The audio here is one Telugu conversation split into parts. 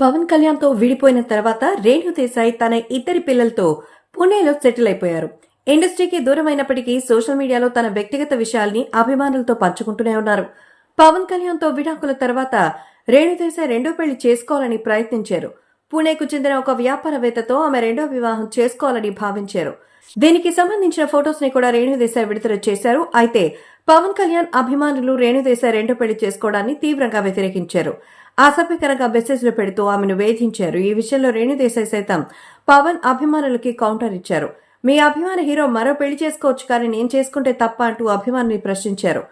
పవన్ కళ్యాణ్ తో విడిపోయిన తర్వాత రేణు దేశాయ్ తన ఇద్దరి పిల్లలతో పుణేలో సెటిల్ అయిపోయారు. ఇండస్ట్రీకి దూరమైనప్పటికీ సోషల్ మీడియాలో తన వ్యక్తిగత విషయాల్ని అభిమానులతో పంచుకుంటూనే ఉన్నారు. పవన్ కళ్యాణ్ తో విడాకుల తర్వాత రేణు దేశాయ్ రెండో పెళ్లి చేసుకోవాలని ప్రయత్నించారు. పుణేకు చెందిన ఒక వ్యాపారవేత్తతో ఆమె రెండో వివాహం చేసుకోవాలని భావించారు. దీనికి సంబంధించిన ఫొటోస్ ని కూడా రేణు దేశాయ్ విడుదల చేశారు. అయితే పవన్ కళ్యాణ్ అభిమానులు రేణు దేశాయ్ రెండో పెళ్లి చేసుకోవడాన్ని తీవ్రంగా వ్యతిరేకించారు. అసభ్యకరంగా మెసేజ్లు పెడుతూ ఆమెను వేధించారు. ఈ విషయంలో రేణు దేశాయ్ సైతం పవన్ అభిమానులకి కౌంటర్ ఇచ్చారు. మీ అభిమాన హీరో మరో పెళ్లి చేసుకోవచ్చు కానీ నేను చేసుకుంటే తప్ప అంటూ అభిమానుల్ని ప్రశ్నించారు.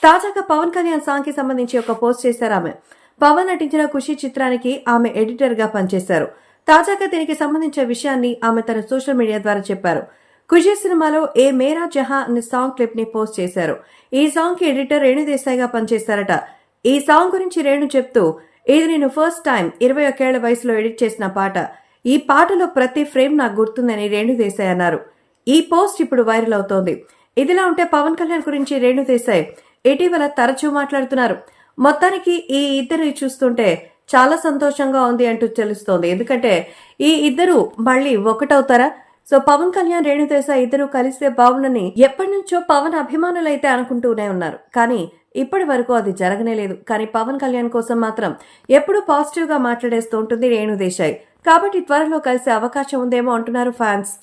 తాజాగా పవన్ కళ్యాణ్ సాంగ్ కి సంబంధించి ఒక పోస్ట్ చేశారు ఆమె. పవన్ నటించిన ఖుషి చిత్రానికి ఆమె ఎడిటర్ గా పనిచేశారు. తాజాగా దీనికి సంబంధించిన విషయాన్ని ఆమె తన సోషల్ మీడియా ద్వారా చెప్పారు. ఖుషి సినిమాలో ఏ మేరా జహా అనే సాంగ్ క్లిప్ ని పోస్ట్ చేశారు. ఈ సాంగ్ కి ఎడిటర్ రేణు దేశాయ్ గా పనిచేశారట. ఈ సాంగ్ గురించి రేణు చెప్తూ, ఇది నేను ఫస్ట్ టైం 21 ఏళ్ల వయసులో ఎడిట్ చేసిన పాట. ఈ పాటలో ప్రతి ఫ్రేమ్ నాకు గుర్తుందని రేణు దేశాయ్ అన్నారు. ఈ పోస్ట్ ఇప్పుడు వైరల్ అవుతోంది. ఇదిలా ఉంటే పవన్ కళ్యాణ్ గురించి రేణు దేశాయ్ ఇటీవల తరచూ మాట్లాడుతున్నారు. మొత్తానికి ఈ ఇద్దరు చూస్తుంటే చాలా సంతోషంగా ఉంది అంటూ తెలుస్తోంది. ఎందుకంటే ఈ ఇద్దరు మళ్ళీ ఒకటవుతారా? సో పవన్ కళ్యాణ్ రేణు దేశాయ్ ఇద్దరు కలిస్తే బాగుండని ఎప్పటి నుంచో పవన్ అభిమానులైతే అనుకుంటూనే ఉన్నారు. కానీ ఇప్పటి వరకు అది జరగనే లేదు. కానీ పవన్ కళ్యాణ్ కోసం మాత్రం ఎప్పుడూ పాజిటివ్ గా మాట్లాడేస్తూ ఉంటుంది రేణు దేశాయ్. కాబట్టి త్వరలో కలిసే అవకాశం ఉందేమో అంటున్నారు ఫ్యాన్స్.